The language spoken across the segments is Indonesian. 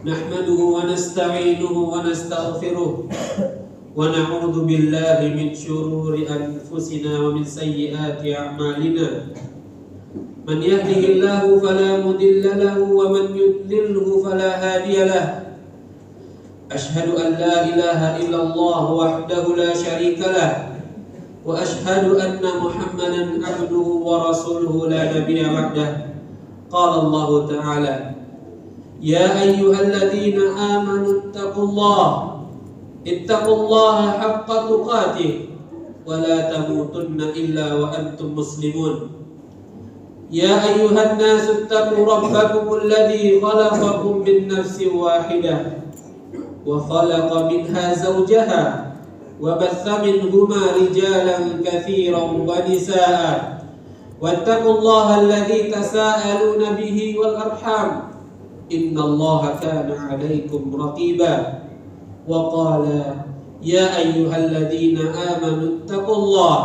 نحمده ونستعينه ونستغفره ونعوذ بالله من شرور أنفسنا ومن سيئات أعمالنا من يهده الله فلا مضل له ومن يضلله فلا هادي له أشهد أن لا إله إلا الله وحده لا شريك له وأشهد أن محمدا عبده ورسوله لا نبي بعده قال الله تعالى يا أيها الذين آمنوا اتقوا الله حق تقاته ولا تموتن إلا وأنتم مسلمون يا أيها الناس اتقوا ربكم الذي خلقكم من نفس واحدة وخلق منها زوجها وبث منهما رجالا كثيرا ونساء واتقوا الله الذي تساءلون به والأرحام إن الله كان عليكم رقيبا وقال يا أيها الذين آمنوا اتقوا الله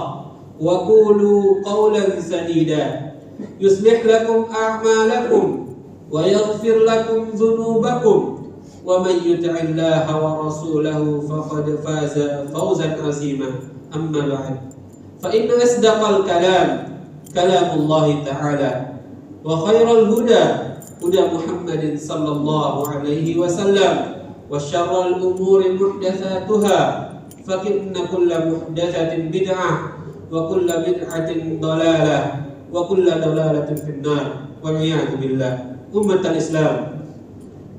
وقولوا قولا سديدا يصلح لكم أعمالكم ويغفر لكم ذنوبكم ومن يطع الله ورسوله فقد فاز فوزا عظيما أما بعد فإن أصدق الكلام كلام الله تعالى وخير الهدى هدى محمد صلى الله عليه وسلم وشر الأمور محدثاتها فإن كل محدثة بدعة وكل بدعة ضلالة وكل ضلالة في النار والعياذ بالله أمة الإسلام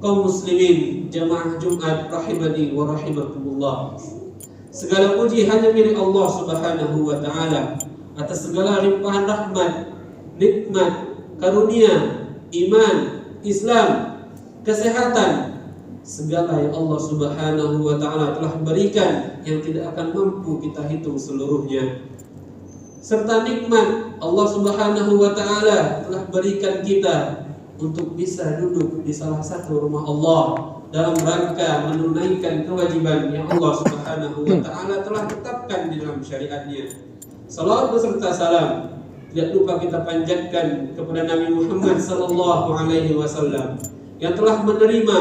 kaum muslimin jamaah Jumat rahimani wa rahimakumullah. Segala puji hanya milik Allah Subhanahu wa taala atas segala limpahan rahmat, nikmat, karunia, iman, Islam, kesehatan, segala yang Allah Subhanahu wa taala telah berikan yang tidak akan mampu kita hitung seluruhnya. Serta nikmat Allah Subhanahu wa taala telah berikan kita untuk bisa duduk di salah satu rumah Allah dalam rangka menunaikan kewajiban yang Allah Subhanahu wa taala telah tetapkan di dalam syariatnya. Salawat beserta salam tidak lupa kita panjatkan kepada Nabi Muhammad sallallahu alaihi wasallam yang telah menerima,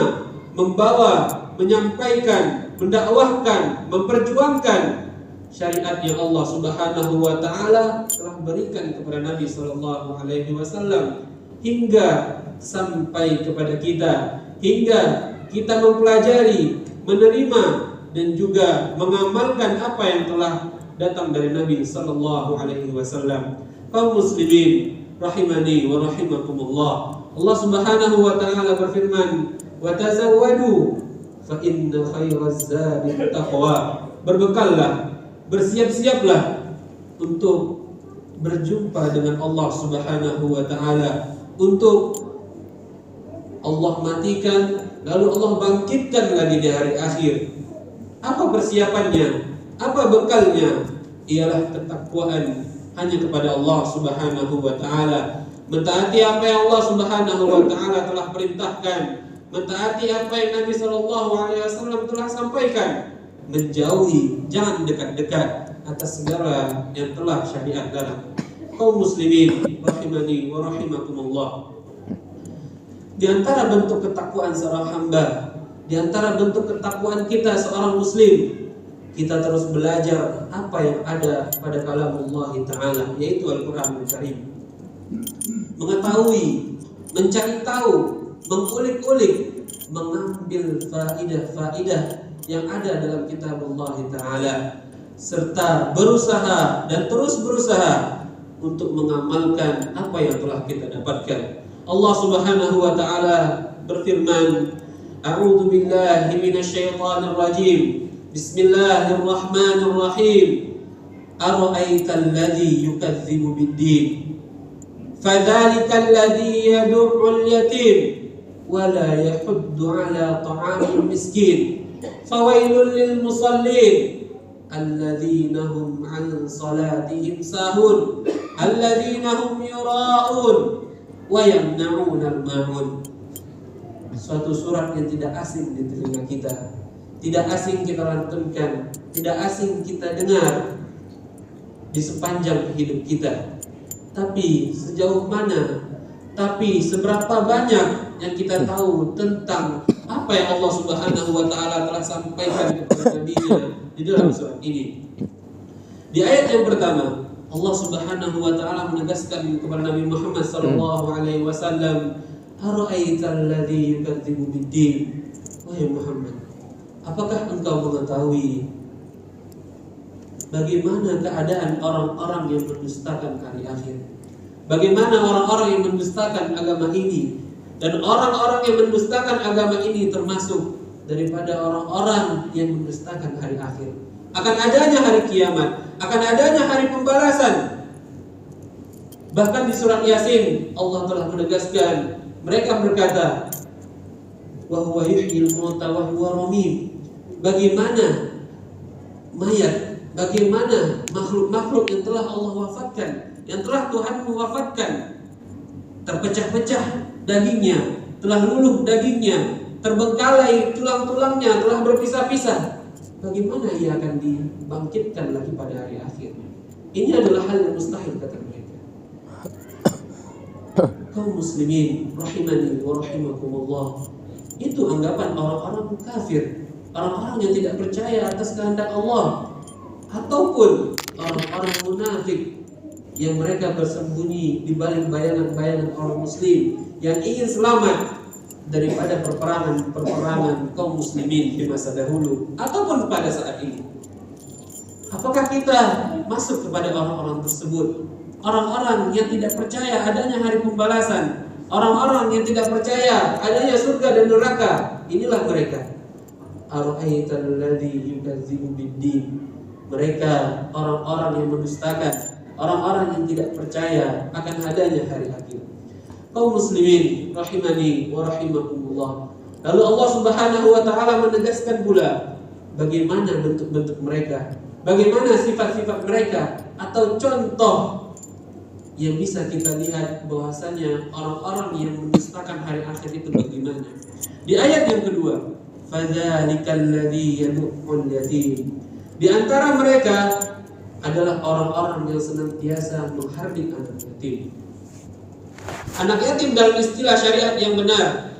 membawa, menyampaikan, mendakwahkan, memperjuangkan syariat yang Allah Subhanahu wa taala telah berikan kepada Nabi sallallahu alaihi wasallam hingga sampai kepada kita, hingga kita mempelajari, menerima dan juga mengamalkan apa yang telah datang dari Nabi sallallahu alaihi wasallam. Kaum muslimin rahimani wa rahimakumullah. Allah Subhanahu wa taala berfirman, "Wa tazawwadu fa inna khairaz zadi taqwa." Berbekallah, bersiap-siaplah untuk berjumpa dengan Allah Subhanahu wa taala, untuk Allah matikan lalu Allah bangkitkan lagi di hari akhir. Apa persiapannya? Apa bekalnya? Ialah ketakwaan hanya kepada Allah Subhanahu wa taala. Mentaati apa yang Allah Subhanahu wa taala telah perintahkan, mentaati apa yang Nabi sallallahu alaihi wasallam telah sampaikan, menjauhi, jangan dekat-dekat atas segala yang telah syariat dalam. Kaum muslimin rahimani wa rahimakumullah. Di antara bentuk ketakwaan seorang hamba, di antara bentuk ketakwaan kita seorang muslim, kita terus belajar apa yang ada pada kalamullah taala, yaitu Al-Qur'anul Karim. Mengetahui, mencari tahu, mengulik-ulik, mengambil faidah-faidah yang ada dalam kitabullah taala, serta berusaha dan terus berusaha untuk mengamalkan apa yang telah kita dapatkan. Allah Subhanahu wa taala berfirman, A'udzu billahi minasyaitonir rajim. Bismillahirrahmanirrahim. Ara'aital ladzi yukadzibu bid-din? Fadzalikal ladzi yad'ul yatim wa la yahuddu 'ala ta'amil miskin. Fawailul lil musallin alladzina hum 'an salatihim sahun alladzina hum yura'un wa yamna'unal ma'un. Suatu surat yang tidak asing di telinga kita, tidak asing kita lantunkan, tidak asing kita dengar di sepanjang hidup kita. Tapi sejauh mana, tapi seberapa banyak yang kita tahu tentang apa yang Allah Subhanahu wa taala telah sampaikan kepada Nabi-Nya di dalam surat ini. Di ayat yang pertama, Allah Subhanahu wa taala menegaskan kepada Nabi Muhammad sallallahu alaihi wasallam, "Ara'aital ladzi yukadzibu bid-din?" Wahai Muhammad, apakah engkau mengetahui bagaimana keadaan orang-orang yang mendustakan hari akhir? Bagaimana orang-orang yang mendustakan agama ini? Dan orang-orang yang mendustakan agama ini termasuk daripada orang-orang yang mendustakan hari akhir. Akan adanya hari kiamat, akan adanya hari pembalasan. Bahkan di surat Yasin Allah telah menegaskan, mereka berkata, wa huwa yuhyil mauta wa huwa ramim. Bagaimana mayat, bagaimana makhluk-makhluk yang telah Allah wafatkan, yang telah Tuhan mewafatkan, terpecah-pecah dagingnya, telah luluh dagingnya, terbengkalai tulang-tulangnya, telah berpisah-pisah. Bagaimana ia akan dibangkitkan lagi pada hari akhir? Ini adalah hal yang mustahil, kata mereka. Kaum muslimin rahimani wa rahimakumullah, itu anggapan orang-orang kafir, orang-orang yang tidak percaya atas kehendak Allah, ataupun orang-orang munafik yang mereka bersembunyi di balik bayangan-bayangan orang muslim yang ingin selamat daripada perperangan kaum muslimin di masa dahulu ataupun pada saat ini. Apakah kita masuk kepada orang-orang tersebut? Orang-orang yang tidak percaya adanya hari pembalasan, orang-orang yang tidak percaya adanya surga dan neraka. Inilah mereka. Ara'aital ladzi yukadzibu bid-din. Mereka orang-orang yang mendustakan, orang-orang yang tidak percaya akan adanya hari akhir. Kaum muslimin rahimani wa rahimakumullah. Lalu Allah Subhanahu wa taala menegaskan pula bagaimana bentuk-bentuk mereka, bagaimana sifat-sifat mereka, atau contoh yang bisa kita lihat bahwasanya orang-orang yang mendustakan hari akhir itu bagaimana. Di ayat yang kedua, fadzalikal ladzi yad'ul yatim. Di antara mereka adalah orang-orang yang senantiasa menghardik anak yatim. Anak yatim dalam istilah syariat yang benar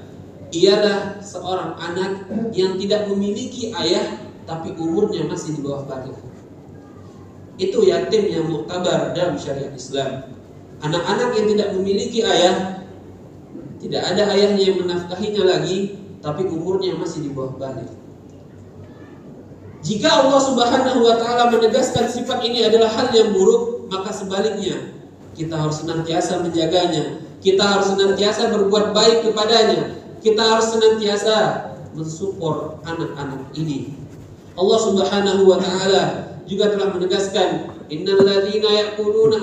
ialah seorang anak yang tidak memiliki ayah tapi umurnya masih di bawah balik. Itu yatim yang muktabar dalam syariat Islam. Anak-anak yang tidak memiliki ayah, tidak ada ayahnya yang menafkahinya lagi, tapi umurnya masih di bawah balik. Jika Allah Subhanahu wa taala menegaskan sifat ini adalah hal yang buruk, maka sebaliknya kita harus senantiasa menjaganya. Kita harus senantiasa berbuat baik kepadanya. Kita harus senantiasa mensupport anak-anak ini. Allah Subhanahu wa taala juga telah menegaskan, innal ladzina ya'kuluna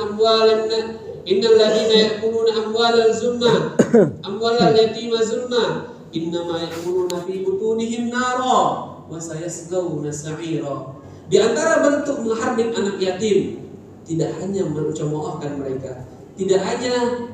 amwalal zulma amwalal yatima zulma innama ya'kuluna fi butunihim nara wa sayaslawna sa'ira. Di antara bentuk menghardik anak yatim tidak hanya mencemoohkan mereka, tidak hanya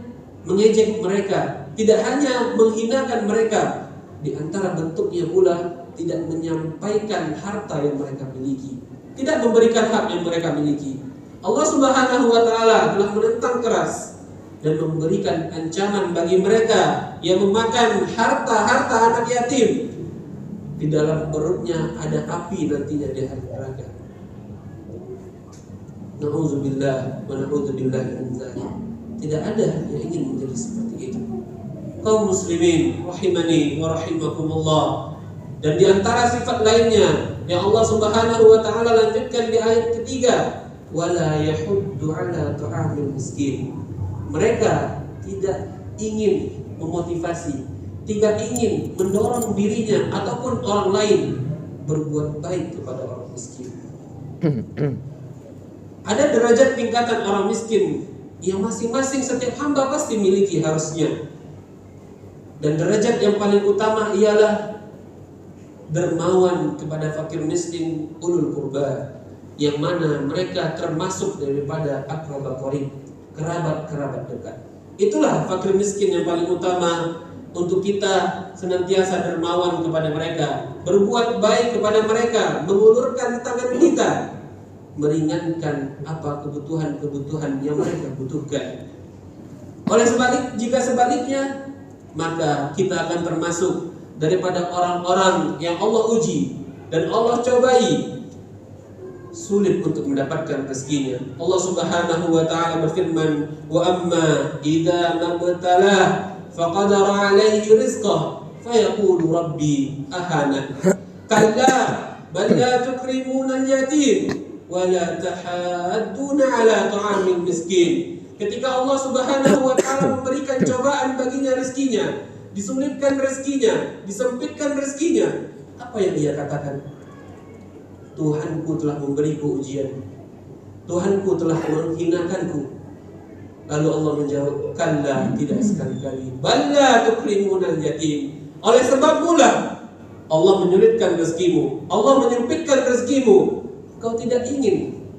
mengejek mereka, tidak hanya menghinakan mereka. Di antara bentuknya pula tidak menyampaikan harta yang mereka miliki, tidak memberikan hak yang mereka miliki. Allah Subhanahu wa taala telah menentang keras dan memberikan ancaman bagi mereka yang memakan harta-harta anak yatim. Di dalam perutnya ada api nantinya di hari neraka. Na'udzubillah wa na'udzubillah min dzalik. Tidak ada yang ingin menjadi seperti itu. Kaum muslimin rahimani wa rahimakumullah. Dan di antara sifat lainnya yang Allah Subhanahu wa taala lanjutkan di ayat ketiga, wala yahuddu ala ta'amil miskin. Mereka tidak ingin memotivasi, tidak ingin mendorong dirinya ataupun orang lain berbuat baik kepada orang miskin. Ada derajat tingkatan orang miskin yang masing-masing setiap hamba pasti miliki harusnya. Dan derajat yang paling utama ialah dermawan kepada fakir miskin ulul qurba, yang mana mereka termasuk daripada aqraba qarib, kerabat-kerabat dekat. Itulah fakir miskin yang paling utama untuk kita senantiasa dermawan kepada mereka, berbuat baik kepada mereka, mengulurkan tangan kita, meringankan apa kebutuhan-kebutuhan yang mereka butuhkan. Jika sebaliknya maka kita akan termasuk daripada orang-orang yang Allah uji dan Allah cobai, sulit untuk mendapatkan rezekinya. Allah Subhanahu wa taala berfirman, "Wa amma idza mabtalah faqadara 'alaihi rizqah fayaqulu rabbi ahana." Kalla bal la tukrimuna al-yatim wa la tahadduna 'ala ta'amil miskin. Ketika Allah Subhanahu wa taala memberikan cobaan baginya rezekinya, disulitkan rezekinya, disempitkan rezekinya, apa yang ia katakan? Tuhanku telah memberiku ujian, Tuhanku telah menghinakanku. Lalu Allah menjawab, kalla, tidak sekali-kali, balla tukrimunal yatim. Oleh sebab pula Allah menyulitkan rezekimu, Allah menyempitkan rezekimu, kau tidak ingin,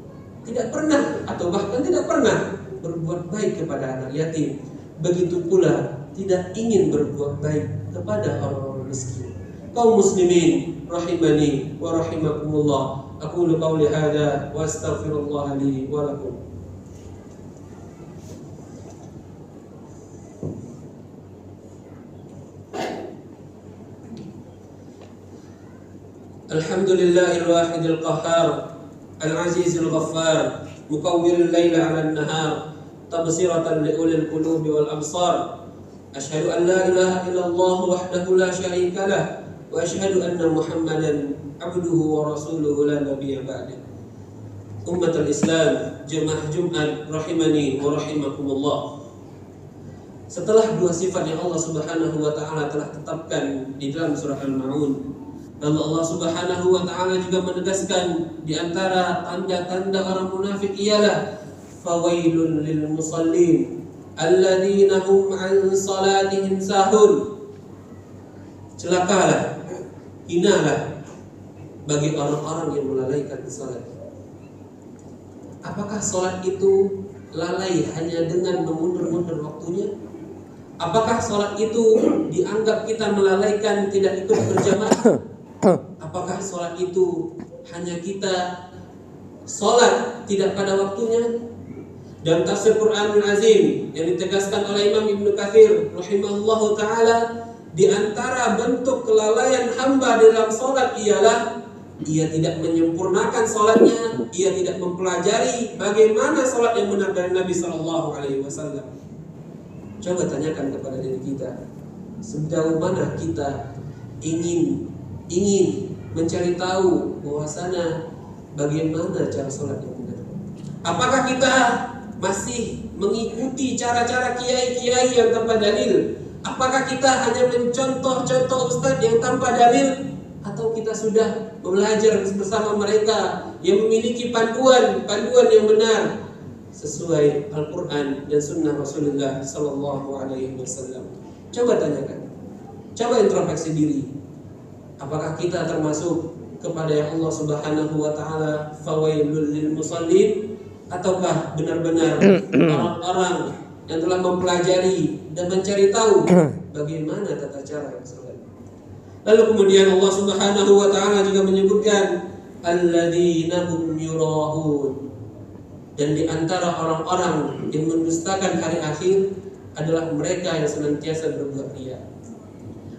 tidak pernah, atau bahkan tidak pernah berbuat baik kepada anak yatim. Begitu pula tidak ingin berbuat baik kepada orang-orang miskin. Kaum muslimin rahimani wa rahimakumullah. Aqulu qawli hadza wa astaghfirullah li wa lakum. Alhamdulillahil wahidil qahhar al-azizil ghaffar mukawwirul laila 'alan nahar tabsiratan li ulil qulubi wal absar. Asyhadu an la ilaha illallah wahdahu la syarika lah wa asyhadu anna Muhammadan abduhu wa rasuluhu la nabiyya ba'dah. Ummatul Islam, jemaah Jumat rahimani wa rahimakumullah. Setelah dua sifat yang Allah Subhanahu wa taala telah tetapkan di dalam surah Al-Maun, lalu Allah Subhanahu wa taala juga menegaskan di antara tanda-tanda orang munafik ialah fawailun lil musallin alladzina hum an salatihim sahun. Celakalah, hinalah bagi orang-orang yang melalaikan salat. Apakah salat itu lalai hanya dengan memundur-mundur waktunya? Apakah salat itu dianggap kita melalaikan tidak ikut berjamaah? Apakah salat itu hanya kita salat tidak pada waktunya? Dalam tafsir Quranul Azim yang ditegaskan oleh Imam Ibnu Katsir rahimahullahu taala, di antara bentuk kelalaian hamba dalam salat ialah ia tidak menyempurnakan salatnya, ia tidak mempelajari bagaimana salat yang benar dari Nabi sallallahu alaihi wasallam. Coba tanyakan kepada diri kita, sejauh mana kita ingin mencari tahu bahwasana bagaimana cara salat yang benar. Apakah kita masih mengikuti cara-cara kiai-kiai yang tanpa dalil? Apakah kita hanya mencontoh-contoh ustadz yang tanpa dalil? Atau kita sudah belajar bersama mereka yang memiliki panduan yang benar sesuai Al-Quran dan Sunnah Rasulullah Sallallahu Alaihi Wasallam? Coba tanyakan, coba introspeksi diri. Apakah kita termasuk kepada yang Allah Subhanahu Wa Taala fawailul lil musallin, ataukah benar-benar orang-orang yang telah mempelajari dan mencari tahu bagaimana tata cara yang salat? Lalu kemudian Allah Subhanahu wa taala juga menyebutkan alladzina hum yura'un, dan di antara orang-orang yang mendustakan hari akhir adalah mereka yang senantiasa berbuat riya.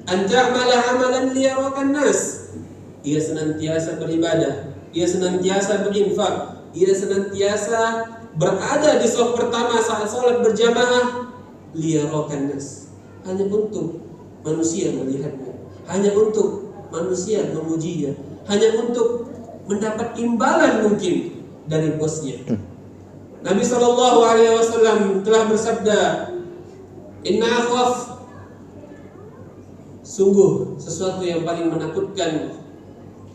An ta'mala 'amalan liyarakan nas, ia senantiasa beribadah, ia senantiasa berinfak, ia senantiasa berada di saf pertama saat salat berjamaah, liyarakan nas, hanya untuk manusia melihatnya, hanya untuk manusia memujinya, hanya untuk mendapat imbalan mungkin dari bosnya. Nabi sallallahu alaihi wasallam telah bersabda, "Inna akhaf," sungguh sesuatu yang paling menakutkan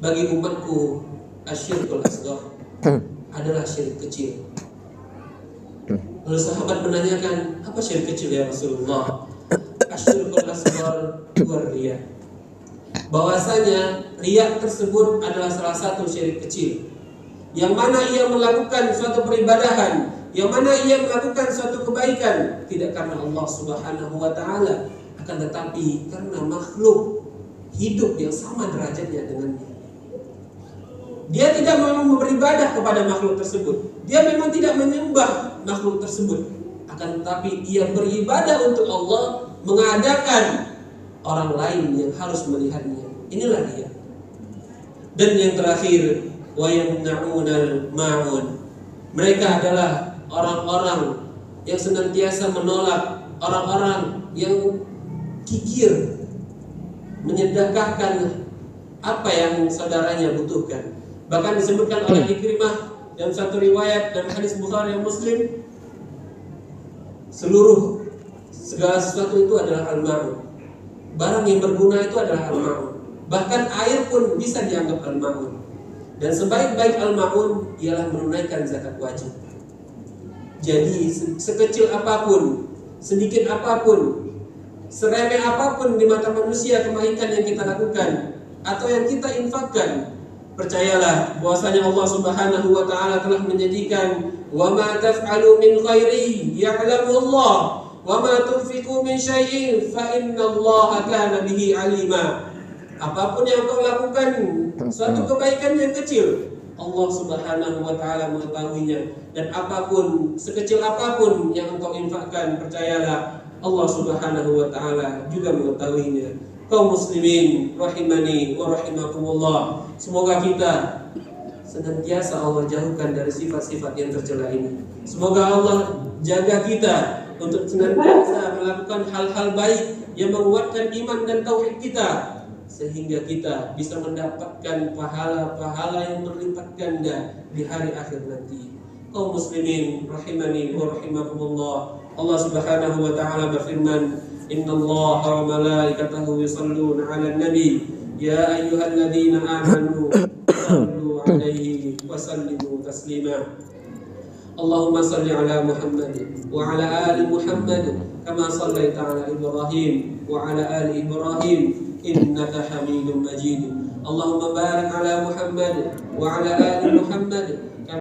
bagi umatku, asyirkul asghar, adalah syirik kecil. Lalu sahabat menanyakan, apa syirik kecil ya Rasulullah? Asyirkul asghar wa riya. Bahwasanya riya tersebut adalah salah satu syirik kecil, yang mana ia melakukan suatu peribadahan, yang mana ia melakukan suatu kebaikan tidak karena Allah Subhanahu wa taala, akan tetapi karena makhluk hidup yang sama derajatnya dengannya. Dia tidak mau beribadah kepada makhluk tersebut, dia memang tidak menyembah makhluk tersebut, akan tetapi ia beribadah untuk Allah mengadakan orang lain yang harus melihatnya. Inilah dia. Dan yang terakhir, wa yamna'unal ma'un. Mereka adalah orang-orang yang senantiasa menolak, orang-orang yang kikir menyedekahkan apa yang saudaranya butuhkan. Bahkan disebutkan oleh Ikrimah dalam satu riwayat dan hadis Bukhari dan Muslim, segala sesuatu itu adalah al-ma'un. Barang yang berguna itu adalah al-ma'un. Bahkan air pun bisa dianggap al-ma'un. Dan sebaik-baik al-ma'un ialah menunaikan zakat wajib. Jadi sekecil apapun, sedikit apapun, seremeh apapun di mata manusia kebaikan yang kita lakukan atau yang kita infakkan, percayalah bahwasanya Allah Subhanahu wa taala telah menjanjikan, wa ma taf'alu min khairin ya'lamu Allah wa ma tunfiqu min syai'in fa innallaha kana bihi alima. Apapun yang kau lakukan, suatu kebaikan yang kecil, Allah Subhanahu wa taala mengetahuinya, dan apapun, sekecil apapun yang engkau infakkan, percayalah Allah Subhanahu wa taala juga mengetahuinya. Kaum muslimin rahimani wa rahimakumullah, semoga kita senantiasa Allah jauhkan dari sifat-sifat yang tercela ini. Semoga Allah jaga kita untuk senantiasa melakukan hal-hal baik yang menguatkan iman dan tauhid kita, sehingga kita bisa mendapatkan pahala-pahala yang berlipat ganda di hari akhir nanti. Kaum muslimin rahimani wa rahimakumullah, Allah Subhanahu wa taala berfirman, innallaha wa malaikatahu yusholluna 'alan nabi ya ayyuhalladzina amanu sallu 'alaihi wa sallimu taslima. Allahumma salli ala Muhammad wa ala ali Muhammad kama sallaita ala Ibrahim wa ala ali Ibrahim innaka Hamidum Majid. Allahumma barik ala Muhammad wa ala ali Muhammad